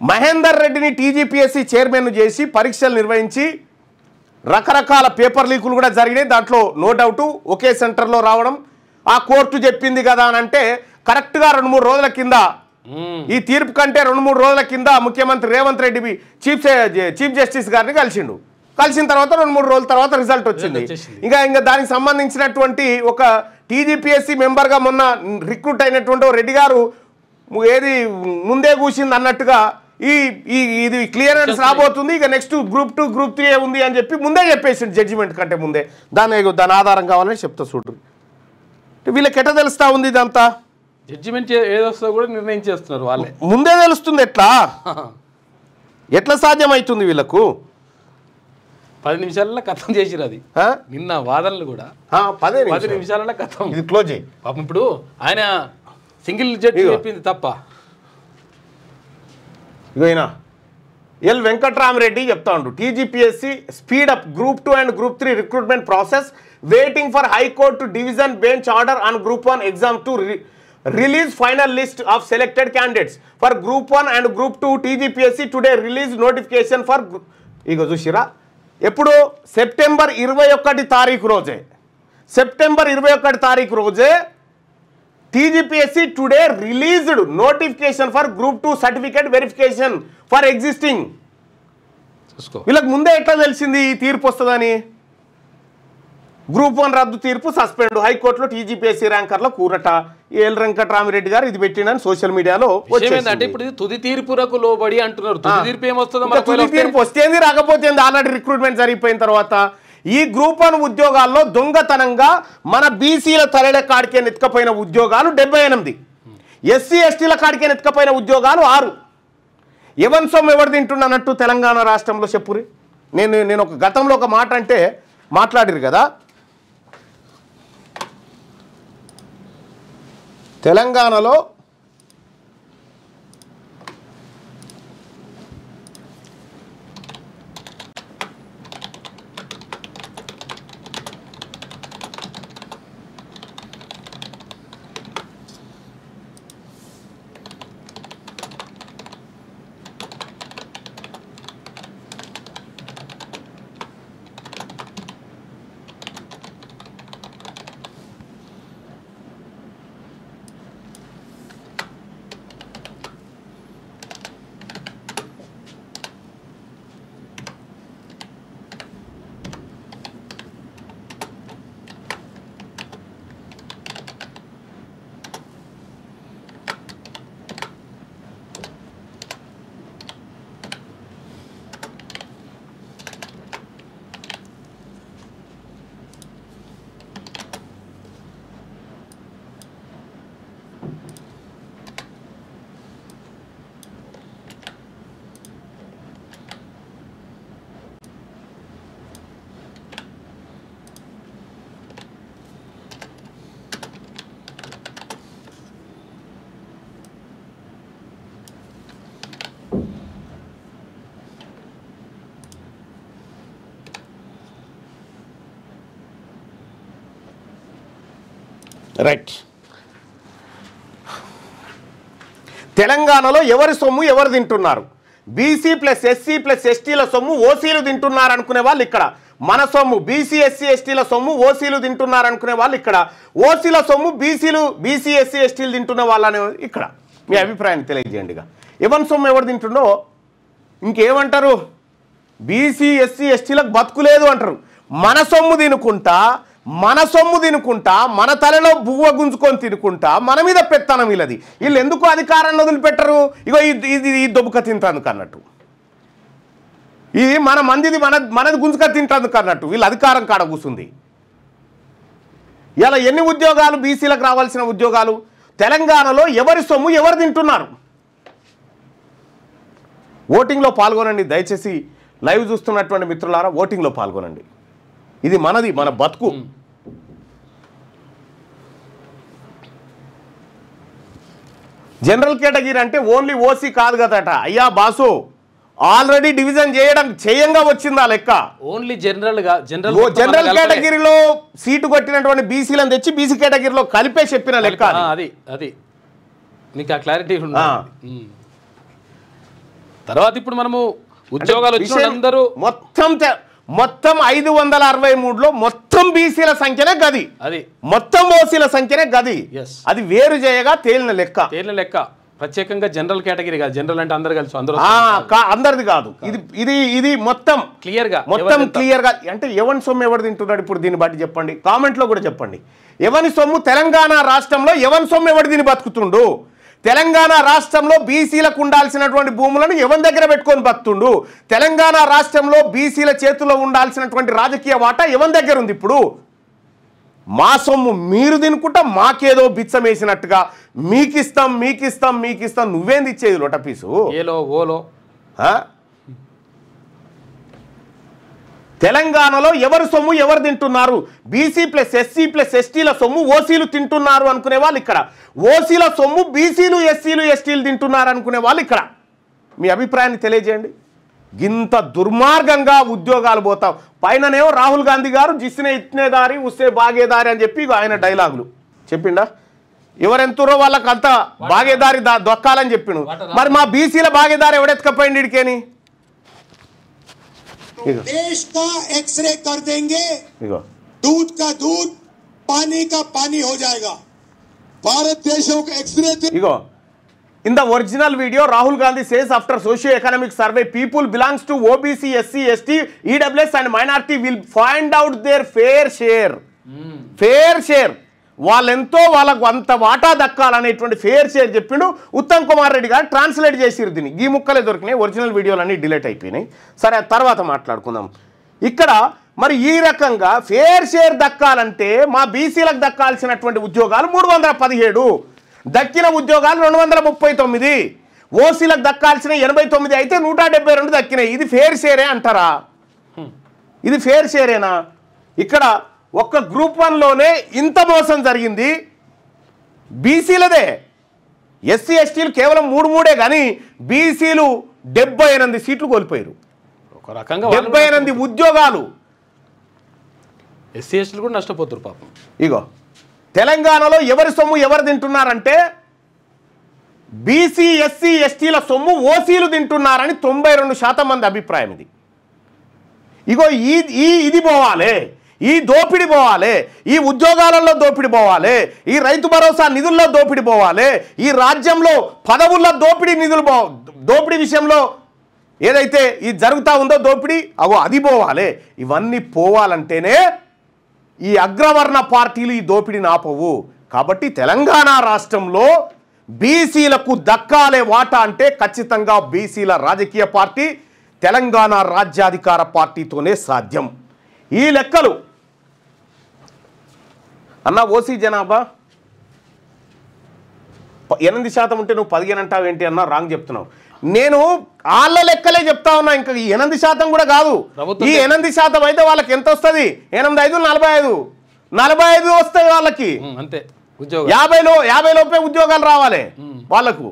మహేందర్ రెడ్డిని TGPSC chairman చేసి పరీక్షలు నిర్వహించి రకరకాల పేపర్ లీకులు కూడా జరిగినాయి. దాంట్లో నో డౌట్ ఒకే సెంటర్లో రావడం, ఆ కోర్టు చెప్పింది కదా అని అంటే కరెక్ట్గా 2-3 రోజుల కింద, ఈ తీర్పు కంటే 2-3 రోజుల కింద ముఖ్యమంత్రి రేవంత్ రెడ్డి చీఫ్ జస్టిస్ గారిని కలిసిన తర్వాత 2-3 రోజుల తర్వాత రిజల్ట్ వచ్చింది. ఇంకా దానికి సంబంధించినటువంటి ఒక టీజీపీఎస్సీ మెంబర్గా మొన్న రిక్రూట్ అయినటువంటి రెడ్డి గారు ఏది ముందే కూసింది అన్నట్టుగా ఇది క్లియరెన్స్ రాబోతుంది, ఇక నెక్స్ట్ గ్రూప్ 2 గ్రూప్ 3 ఉంది అని చెప్పి ముందే చెప్పేసింది, జడ్జిమెంట్ కంటే ముందే. దాని ఆధారం కావాలని చెప్తా చూడు. వీళ్ళకి ఎట్లా తెలుస్తా ఉంది ఇదంతా? జడ్జిమెంట్ ఏదొస్తుందో కూడా నిర్ణయించేస్తున్నారు వాళ్ళే, ముందే తెలుస్తుంది. ఎట్లా సాధ్యమవుతుంది వీళ్ళకు? 10 నిమిషాలలో కథం చేసిరు. అది నిన్న వాదనలు కూడా 10 నిమిషాలలో కథం, ఇది క్లోజ్ అయ్యి. పాపం ఇప్పుడు ఆయన సింగిల్ జడ్జి చెప్పింది తప్ప. ఇగోయినా ఎల్ వెంకట్రామరెడ్డి చెప్తా ఉండు, TGPSC speed up group 2 and group 3 recruitment process, waiting for high court division bench order on group 1 exam to release final list of selected candidates for group 1 and group 2. TGPSC today release notification for ఇగో చూసిరా ఎప్పుడు September 21 తారీఖు రోజే, September 21 తారీఖు రోజే TGPSC today released notification for Group 2 certificate verification for existing. వీళ్ళకి ముందే ఎట్లా తెలిసింది ఈ తీర్పు వస్తుందని? గ్రూప్ 1 రద్దు తీర్పు, సస్పెండ్, హైకోర్టులో టీజీపీఎస్సీ ర్యాంకర్ల కూరట. ఎల్ వెంకట్రామరెడ్డి గారు ఇది పెట్టిండని సోషల్ మీడియాలో అంటే ఇప్పుడు తుది తీర్పులకు లోబడి అంటున్నారు. తుది తీర్పు ఏమొస్తుందో, తుది తీర్పు వస్తేంది రాకపోతే ఆల్రెడీ రిక్రూట్మెంట్ జరిగిపోయిన తర్వాత ఈ గ్రూప్ 1 ఉద్యోగాల్లో దొంగతనంగా మన బీసీల తలెడ కాడికే నెత్తుకపోయిన ఉద్యోగాలు 78, ఎస్సీ ఎస్టీల కాడికే నెత్తుకపోయిన ఉద్యోగాలు 6. ఎవరి సొమ్ము ఎవరు తింటున్నట్టు తెలంగాణ రాష్ట్రంలో చెప్పురి. నేను ఒక గతంలో ఒక మాట అంటే మాట్లాడిరు కదా, తెలంగాణలో రైట్, తెలంగాణలో ఎవరి సొమ్ము ఎవరు తింటున్నారు? బీసీ ప్లస్ ఎస్సీ ప్లస్ ఎస్టీల సొమ్ము ఓసీలు తింటున్నారు అనుకునే వాళ్ళు ఇక్కడ. మన సొమ్ము బీసీ ఎస్సీ ఎస్టీల సొమ్ము ఓసీలు తింటున్నారు అనుకునే వాళ్ళు ఇక్కడ. ఓసీల సొమ్ము బీసీ ఎస్సీ ఎస్టీలు తింటున్న వాళ్ళనే ఇక్కడ. మీ అభిప్రాయాన్ని తెలియజేయండి. ఎవరి సొమ్ము ఎవరు తింటుండో ఇంకేమంటారు? బీసీ ఎస్సీ ఎస్టీలకు బతుకులేదు అంటారు. మన సొమ్ము తినుకుంటా మన తలలో బువ్వ గుంజుకొని తినుకుంటా మన మీద పెత్తనం వీళ్ళది. వీళ్ళు ఎందుకు అధికారాన్ని వదిలిపెట్టరు? ఇగో ఇది దొబ్బుక తింటాందుకు అన్నట్టు, ఇది మనది గుంజుక తింటాందుకు అన్నట్టు వీళ్ళు అధికారం కాడ కూర్చుంది. ఇలా ఎన్ని ఉద్యోగాలు బీసీలకు రావాల్సిన ఉద్యోగాలు తెలంగాణలో ఎవరి సొమ్ము ఎవరు తింటున్నారు? ఓటింగ్లో పాల్గొనండి దయచేసి. లైవ్ చూస్తున్నటువంటి మిత్రులారా ఓటింగ్లో పాల్గొనండి. ఇది మనది, మన బతుకు. జనరల్ కేటగిరీ అంటే ఓన్లీ ఓసీ కాదు కదట అయ్యా బాసు. ఆల్రెడీ డివిజన్ చేయంగా వచ్చిందా లెక్క. ఓన్లీ జనరల్ కేటగిరీలో సీటు కొట్టినటువంటి బీసీలను తెచ్చి బీసీ కేటగిరీలో కలిపే చెప్పిన లెక్క. అది మీకు ఆ క్లారిటీ తర్వాత ఇప్పుడు మనము ఉద్యోగాలు వచ్చిన అందరూ మొత్తం 563లో మొత్తం బీసీల సంఖ్యనే గది, అది మొత్తం ఓసీల సంఖ్యనే గది. అది వేరు చేయగా తేలిన లెక్క. ప్రత్యేకంగా జనరల్ కేటగిరీ కాదు, జనరల్ అంటే అందరు కలిసి అందరిది కాదు. ఇది మొత్తం క్లియర్ గా అంటే ఎవరి సొమ్ము ఎవరు తింటున్నాడు ఇప్పుడు దీన్ని బట్టి చెప్పండి, కామెంట్ లో కూడా చెప్పండి. ఎవరి సొమ్ము తెలంగాణ రాష్ట్రంలో ఎవరి సొమ్ము ఎవరు దీన్ని బతుకుతుండు? తెలంగాణ రాష్ట్రంలో బీసీలకు ఉండాల్సినటువంటి భూములను ఎవరి దగ్గర పెట్టుకొని బతుకుండు? తెలంగాణ రాష్ట్రంలో బీసీల చేతుల్లో ఉండాల్సినటువంటి రాజకీయ వాటా ఎవరి దగ్గర ఉంది? ఇప్పుడు మా సొమ్ము మీరు తినుకుంటా మాకేదో బిచ్చం వేసినట్టుగా మీకిస్తాం నువ్వేంది ఇచ్చేది లొటపీసు? తెలంగాణలో ఎవరు సొమ్ము ఎవరు తింటున్నారు? బీసీ ప్లస్ ఎస్సీ ప్లస్ ఎస్టీల సొమ్ము ఓసీలు తింటున్నారు అనుకునే వాళ్ళు ఇక్కడ, ఓసీల సొమ్ము బీసీలు ఎస్సీలు ఎస్టీలు తింటున్నారు అనుకునే వాళ్ళు ఇక్కడ. మీ అభిప్రాయాన్ని తెలియజేయండి. గింత దుర్మార్గంగా ఉద్యోగాలు పోతాం. పైననేమో రాహుల్ గాంధీ గారు జిస్నే ఇట్నే దారి ఉస్తే బాగేదారి అని చెప్పి ఆయన డైలాగులు చెప్పిండా? ఎవరెంతరో వాళ్ళకి అంత బాగేదారి దొక్కాలని చెప్పిండు. మరి మా బీసీల బాగేదారి ఎవడెత్తుకపోయింది ఇడికేని? देश का एक्सरे कर देंगे, दूध का दूध पानी का पानी हो जाएगा. भारत देशों का x ray In the original video, Rahul Gandhi says after socio-economic survey, people belongs to OBC, SC, ST, EWS and minority will find out their fair share. Fair share. వాళ్ళెంతో వాళ్ళకు అంత వాటా దక్కాలనేటువంటి ఫేర్ షేర్ చెప్పిండు. ఉత్తమ్ కుమార్ రెడ్డి గారు ట్రాన్స్లేట్ చేసిరు దీన్ని. ఈ ముక్కలే దొరికినాయి, original వీడియోలన్నీ డిలీట్ అయిపోయినాయి. సరే తర్వాత మాట్లాడుకుందాం. ఇక్కడ మరి ఈ రకంగా ఫేర్ షేర్ దక్కాలంటే మా బీసీలకు దక్కాల్సినటువంటి ఉద్యోగాలు 317, దక్కిన ఉద్యోగాలు 239, ఓసీలకు దక్కాల్సిన 89 అయితే 172 దక్కినాయి. ఇది ఫేర్ షేరే అంటారా? ఇది ఫేర్ షేరేనా? ఇక్కడ ఒక్క గ్రూప్ 1లోనే ఇంత మోసం జరిగింది బీసీలదే. ఎస్సీ ఎస్టీలు కేవలం 3 కానీ బీసీలు 78 సీట్లు కోల్పోయారు. ఒక రకంగా 78 ఉద్యోగాలు. ఎస్సీ ఎస్టీలు కూడా నష్టపోతారు పాపం. ఇగో తెలంగాణలో ఎవరి సొమ్ము ఎవరు తింటున్నారంటే బీసీ ఎస్సీ ఎస్టీల సొమ్ము ఓసీలు తింటున్నారని 92% మంది అభిప్రాయం. ఇది ఇగో ఇది పోవాలి, ఈ దోపిడి పోవాలి, ఈ ఉద్యోగాలలో దోపిడి పోవాలి, ఈ రైతు భరోసా నిధుల్లో దోపిడి పోవాలి, ఈ రాజ్యంలో పదవుల్లో దోపిడి విషయంలో ఏదైతే ఇది జరుగుతూ ఉందో దోపిడి అది పోవాలి. ఇవన్నీ పోవాలంటేనే ఈ అగ్రవర్ణ పార్టీలు ఈ దోపిడిని ఆపవు. కాబట్టి తెలంగాణ రాష్ట్రంలో బీసీలకు దక్కాలే వాటా అంటే ఖచ్చితంగా బీసీల రాజకీయ పార్టీ తెలంగాణ రాజ్యాధికార పార్టీతోనే సాధ్యం. ఈ లెక్కలు అన్న ఓసీ జనాభా 8% ఉంటే నువ్వు 15 అంటావు ఏంటి అన్న? రాంగ్ చెప్తున్నావు. నేను వాళ్ళ లెక్కలే చెప్తా ఉన్నా, ఇంకా 8% కూడా కాదు. ఈ 8% అయితే వాళ్ళకి ఎంత వస్తుంది? 8, 5, 45 వస్తాయి వాళ్ళకి. అంతే 50 లోపే ఉద్యోగాలు రావాలి వాళ్ళకు.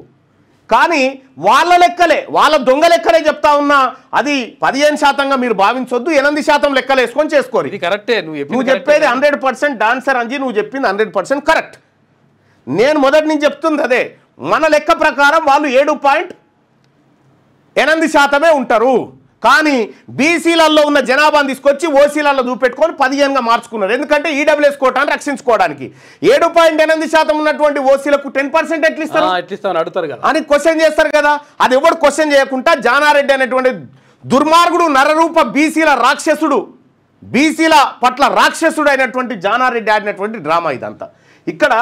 కానీ వాళ్ళ లెక్కలే, వాళ్ళ దొంగ లెక్కలే చెప్తా ఉన్నా. అది 15%గా మీరు భావించొద్దు, 8% లెక్కలు వేసుకొని చేసుకోరు. ఇది కరెక్టే. నువ్వు చెప్పేది 100% డాన్సర్ అంజీ, నువ్వు చెప్పింది 100% కరెక్ట్. నేను మొదటి నుంచి చెప్తుంది అదే. మన లెక్క ప్రకారం వాళ్ళు 7.8% ఉంటారు. కానీ బీసీలలో ఉన్న జనాభాను తీసుకొచ్చి ఓసీలలో చూపెట్టుకొని 15గా మార్చుకున్నారు. ఎందుకంటే ఈడబ్ల్యూఎస్ కోటాన్ని రక్షించుకోవడానికి. 7.8% ఉన్నటువంటి ఓసీలకు 10% ఎట్లా ఇస్తారు అని క్వశ్చన్ చేస్తారు కదా. అది ఎవరు క్వశ్చన్ చేయకుండా జానారెడ్డి అనేటువంటి దుర్మార్గుడు, నరరూప బీసీల రాక్షసుడు, బీసీల పట్ల రాక్షసుడు అయినటువంటి జానారెడ్డి ఆడినటువంటి డ్రామా ఇదంతా. ఇక్కడ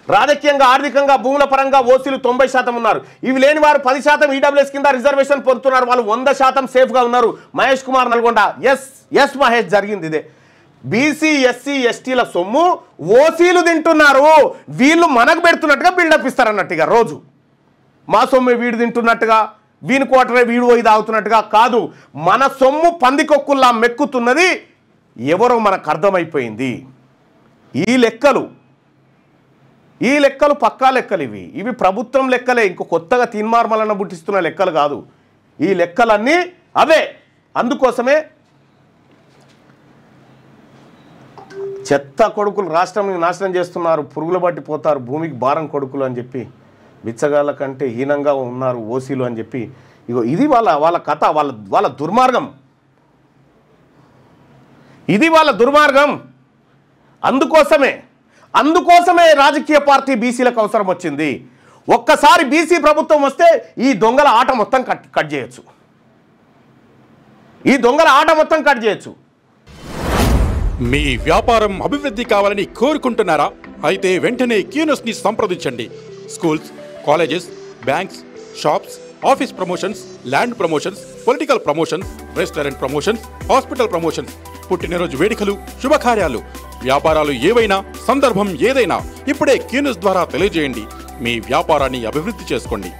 రాజకీయంగా ఆర్థికంగా భూముల పరంగా ఓసీలు 90% ఉన్నారు. ఇవి లేని వారు 10% ఈడబ్ల్యూఎస్ కింద రిజర్వేషన్ పొందుతున్నారు. వాళ్ళు 100% సేఫ్గా ఉన్నారు. మహేష్ కుమార్ నల్గొండ ఎస్ మహేష్ జరిగింది ఇదే. బీసీ ఎస్సీ ఎస్టీల సొమ్ము ఓసీలు తింటున్నారు. వీళ్ళు మనకు పెడుతున్నట్టుగా బిల్డప్ ఇస్తారు అన్నట్టుగా. రోజు మా సొమ్ము వీడు తింటున్నట్టుగా, వీని కోటరే వీడు పోయి తాగుతున్నట్టుగా కాదు. మన సొమ్ము పందికొక్కుల్లా మెక్కుతున్నది ఎవరో మనకు అర్థమైపోయింది. ఈ లెక్కలు పక్కా లెక్కలు. ఇవి ప్రభుత్వం లెక్కలే, ఇంకో కొత్తగా తీన్మార్మలన్న బుట్టిస్తున్న లెక్కలు కాదు. ఈ లెక్కలన్నీ అవే. అందుకోసమే చెత్త కొడుకులు రాష్ట్రాన్ని నాశనం చేస్తున్నారు, పురుగులు బట్టి పోతారు, భూమికి భారం కొడుకులు అని చెప్పి బిచ్చగాళ్ళ కంటే హీనంగా ఉన్నారు ఓసీలు అని చెప్పి ఇగో ఇది వాళ్ళ కథ, వాళ్ళ దుర్మార్గం, ఇది వాళ్ళ దుర్మార్గం. అందుకోసమే రాజకీయ పార్టీ బీసీలకు అవసరం వచ్చింది. ఒక్కసారి బీసీ ప్రభుత్వం వస్తే ఈ దొంగల ఆట మొత్తం కట్ చేయొచ్చు, ఈ దొంగల ఆట మొత్తం కట్ చేయొచ్చు. మీ వ్యాపారం అభివృద్ధి కావాలని కోరుకుంటున్నారా? అయితే వెంటనే క్యూనస్ని సంప్రదించండి. Schools, colleges, banks, shops, office promotions, land promotions, political promotions, restaurant promotions, hospital promotions, పుట్టినరోజు వేడుకలు, శుభకార్యాలు, వ్యాపారాలు ఏవైనా, సందర్భం ఏదైనా ఇప్పుడే క్యూనస్ ద్వారా తెలియజేయండి. మీ వ్యాపారాన్ని అభివృద్ధి చేసుకోండి.